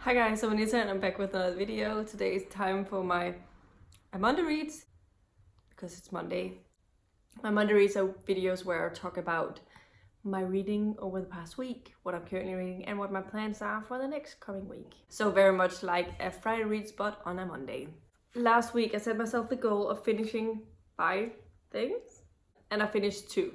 Hi guys, I'm Anita and I'm back with another video. Today is time for my Monday reads, because it's Monday. My Monday reads are videos where I talk about my reading over the past week, what I'm currently reading, and what my plans are for the next coming week. So very much like a Friday read spot on a Monday. Last week I set myself the goal of finishing 5 things, and I finished 2.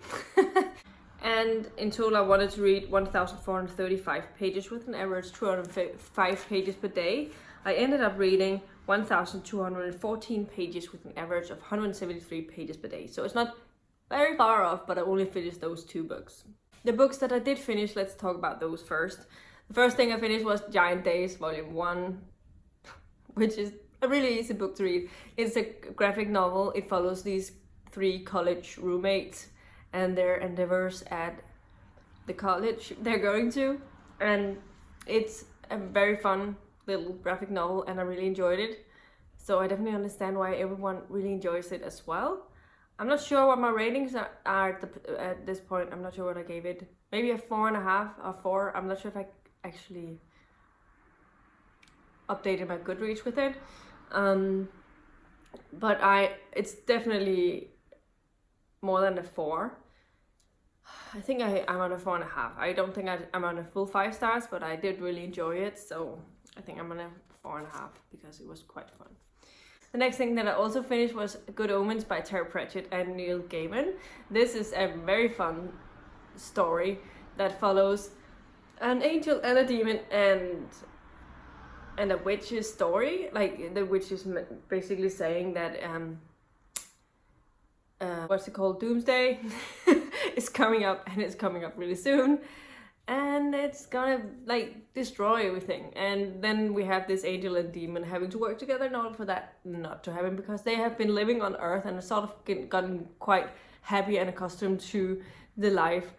And in total I wanted to read 1,435 pages with an average 205 pages per day. I ended up reading 1,214 pages with an average of 173 pages per day. So it's not very far off, but I only finished those 2 books. The books that I did finish, let's talk about those first. The first thing I finished was Giant Days Volume 1, which is a really easy book to read. It's a graphic novel. It follows these 3 college roommates and their endeavors at the college they're going to, and it's a very fun little graphic novel and I really enjoyed it, so I definitely understand why everyone really enjoys it as well. I'm not sure what my ratings are at this point. I'm not sure what I gave it, maybe a 4.5 or 4. I'm not sure if I actually updated my Goodreads with it, but it's definitely more than a 4. I think I'm on a 4.5. I don't think I'm on a full 5 stars, but I did really enjoy it, so I think I'm on a 4.5 because it was quite fun. The next thing that I also finished was Good Omens by Terry Pratchett and Neil Gaiman. This is a very fun story that follows an angel and a demon and a witch's story. Like, the witch is basically saying that what's it called, Doomsday is coming up, and it's coming up really soon, and it's gonna like destroy everything. And then we have this angel and demon having to work together in order for that not to happen, because they have been living on Earth and sort of gotten quite happy and accustomed to the life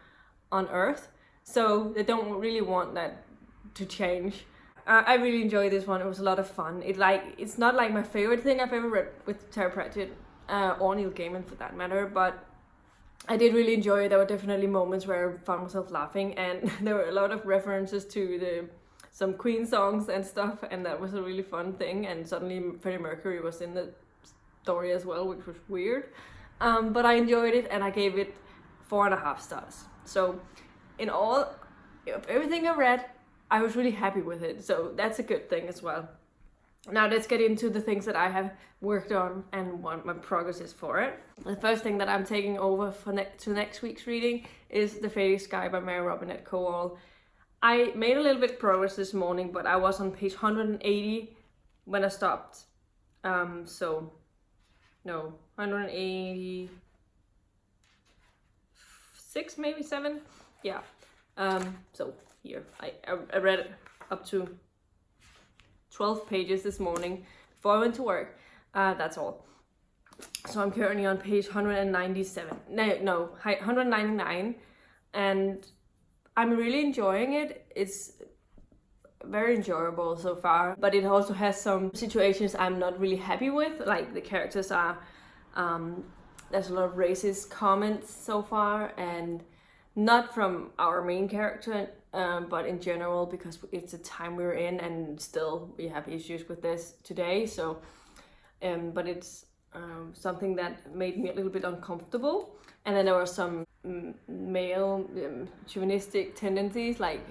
on Earth, so they don't really want that to change. I really enjoyed this one. It was a lot of fun. It's not like my favorite thing I've ever read with Terry Pratchett, or Neil Gaiman for that matter, but I did really enjoy it. There were definitely moments where I found myself laughing, and there were a lot of references to some Queen songs and stuff, and that was a really fun thing. And suddenly Freddie Mercury was in the story as well, which was weird, but I enjoyed it and I gave it 4.5 stars. So in all, everything I read, I was really happy with it, so that's a good thing as well. Now let's get into the things that I have worked on and what my progress is for it. The first thing that I'm taking over to next week's reading is The Fading Sky by Mary Robinette Kowal. I made a little bit of progress this morning, but I was on page 180 when I stopped. 186, maybe 7. Yeah. So here I read it up to 12 pages this morning before I went to work. That's all. So I'm currently on page 197. No, 199, and I'm really enjoying it. It's very enjoyable so far, but it also has some situations I'm not really happy with. Like, the characters are there's a lot of racist comments so far, and not from our main character, but in general, because it's a time we're in and still we have issues with this today. So but it's something that made me a little bit uncomfortable. And then there were some male chauvinistic tendencies, like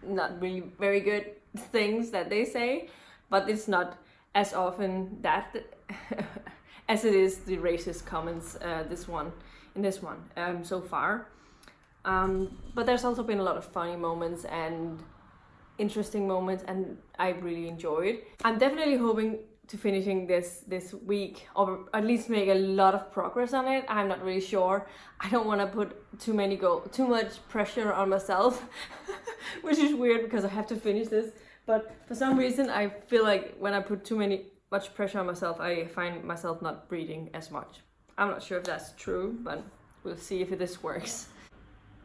not really very good things that they say, but it's not as often that as it is the racist comments in this one so far. But there's also been a lot of funny moments and interesting moments, and I really enjoyed. I'm definitely hoping to finishing this week, or at least make a lot of progress on it. I'm not really sure. I don't want to put too much pressure on myself, which is weird because I have to finish this. But for some reason, I feel like when I put much pressure on myself, I find myself not reading as much. I'm not sure if that's true, but we'll see if this works.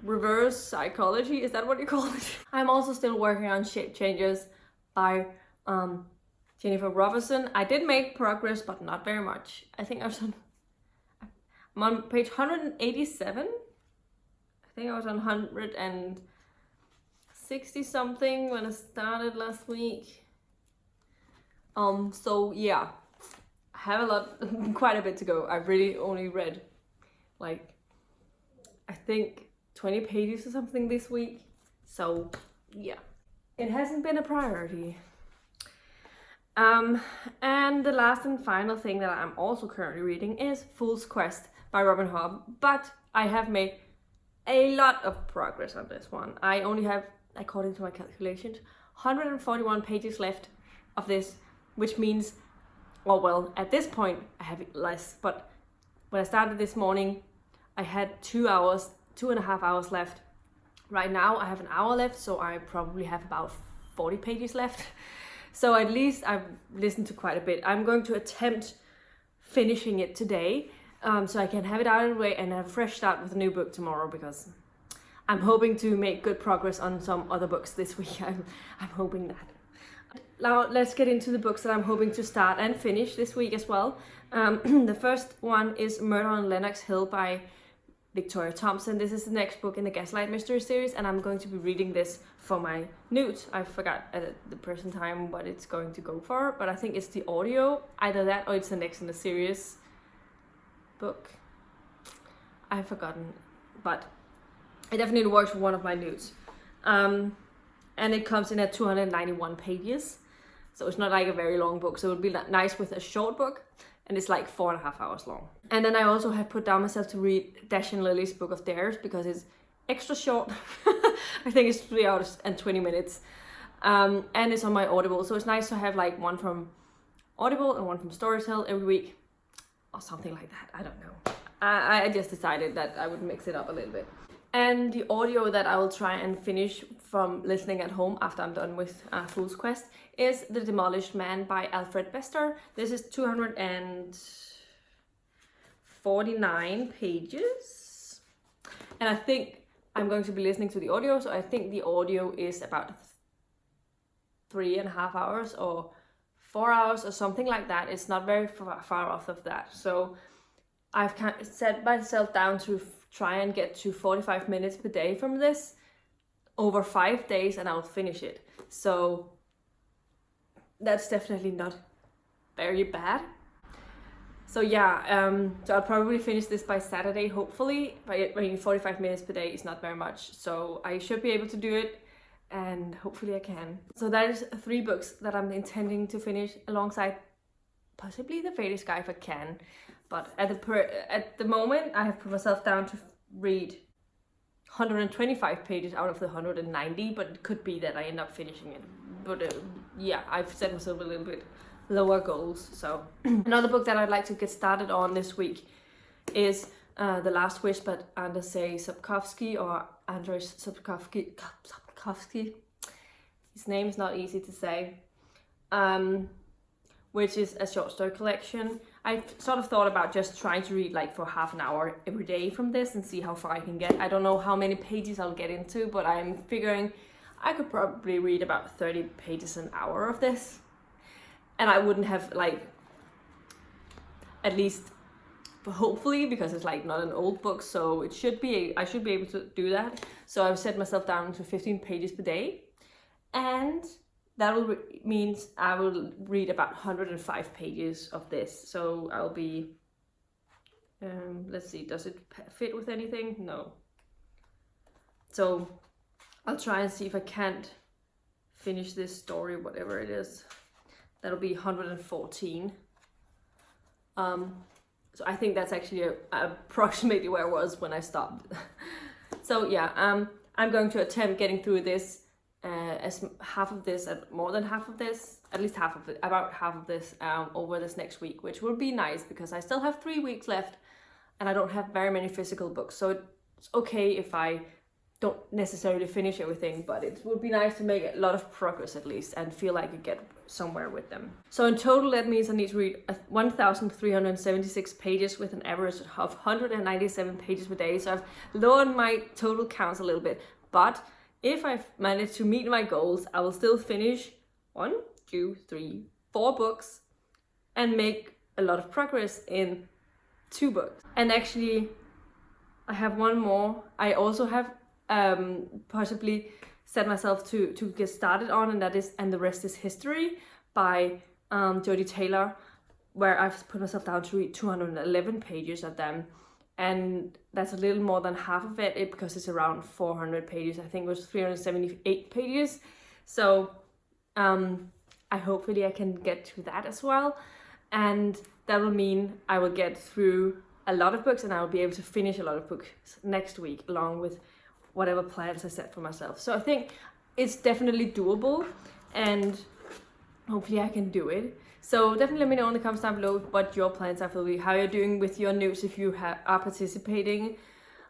Reverse psychology, is that what you call it? I'm also still working on Shape Changes by Jennifer Robertson. I did make progress, but not very much. I think I'm on page 187. I think I was on 100 and 60 something when I started last week. So yeah, I have quite a bit to go. I've really only read like, I think 20 pages or something this week. So yeah, it hasn't been a priority. And the last and final thing that I'm also currently reading is Fool's Quest by Robin Hobb, but I have made a lot of progress on this one. I only have, according to my calculations, 141 pages left of this, which means, oh well, at this point I have less, but when I started this morning, I had 2.5 hours left. Right now I have an hour left, so I probably have about 40 pages left. So at least I've listened to quite a bit. I'm going to attempt finishing it today, so I can have it out of the way and have a fresh start with a new book tomorrow, because I'm hoping to make good progress on some other books this week. I'm hoping that. Now let's get into the books that I'm hoping to start and finish this week as well. The first one is Murder on Lenox Hill by Victoria Thompson. This is the next book in the Gaslight Mystery series, and I'm going to be reading this for my NEWTs. I forgot at the present time what it's going to go for, but I think it's the audio, either that or it's the next in the series book. I've forgotten, but it definitely works for one of my NEWTs. And it comes in at 291 pages, so it's not like a very long book, so it would be nice with a short book, and it's like 4.5 hours long. And then I also have put down myself to read Dash and Lily's Book of Dares, because it's extra short. I think it's 3 hours and 20 minutes. And it's on my Audible, so it's nice to have like one from Audible and one from Storytel every week, or something like that. I don't know. I just decided that I would mix it up a little bit. And the audio that I will try and finish from listening at home after I'm done with Fool's Quest is The Demolished Man by Alfred Bester. This is 249 pages. And I think I'm going to be listening to the audio, so I think the audio is about 3.5 hours or 4 hours or something like that. It's not very far off of that. So I've kind of set myself down to try and get to 45 minutes per day from this over 5 days, and I'll finish it. So that's definitely not very bad. So yeah, so I'll probably finish this by Saturday, hopefully. But 45 minutes per day is not very much, so I should be able to do it, and hopefully I can. So that is 3 books that I'm intending to finish alongside possibly The Faded Sky if I can. But at the moment, I have put myself down to read 125 pages out of the 190, but it could be that I end up finishing it. But yeah, I've set myself a little bit lower goals. So another book that I'd like to get started on this week is The Last Wish by Andrzej Sapkowski, or Andrzej Sapkowski. His name is not easy to say. Which is a short story collection. I sort of thought about just trying to read like for half an hour every day from this and see how far I can get. I don't know how many pages I'll get into, but I'm figuring I could probably read about 30 pages an hour of this. And I wouldn't have like, at least hopefully, because it's like not an old book, so it should be, I should be able to do that. So I've set myself down to 15 pages per day, and that will means I will read about 105 pages of this. So I'll be, let's see, does it fit with anything? No. So I'll try and see if I can't finish this story, whatever it is. That'll be 114. So I think that's actually approximately where I was when I stopped. So yeah, I'm going to attempt getting through this as half of this, more than half of this, at least half of it, about half of this over this next week, which will be nice because I still have 3 weeks left and I don't have very many physical books. So it's okay if I don't necessarily finish everything, but it would be nice to make a lot of progress at least and feel like you get somewhere with them. So in total, that means I need to read 1,376 pages with an average of 197 pages per day. So I've lowered my total counts a little bit, but if I've managed to meet my goals, I will still finish 1, 2, 3, 4 books and make a lot of progress in 2 books. And actually, I have one more. I also have possibly set myself to get started on, and that is And the Rest is History by Jodie Taylor, where I've put myself down to read 211 pages of them. And that's a little more than half of it because it's around 400 pages. I think it was 378 pages. So hopefully I can get to that as well. And that will mean I will get through a lot of books, and I will be able to finish a lot of books next week along with whatever plans I set for myself. So I think it's definitely doable, and hopefully I can do it. So definitely let me know in the comments down below what your plans are for the week, how you're doing with your NEWTs if you are participating.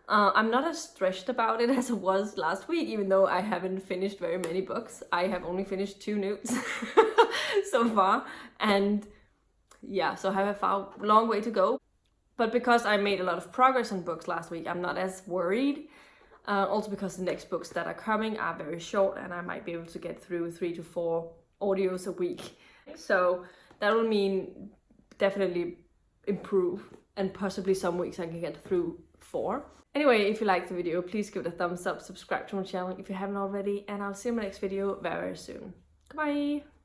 I'm not as stressed about it as I was last week, even though I haven't finished very many books. I have only finished 2 NEWTs so far, and yeah, so I have a long way to go. But because I made a lot of progress on books last week, I'm not as worried. Also because the next books that are coming are very short, and I might be able to get through 3 to 4 audios a week. So that will mean definitely improve, and possibly some weeks I can get through 4. Anyway, if you liked the video, please give it a thumbs up, subscribe to my channel if you haven't already, and I'll see you in my next video very soon. Goodbye!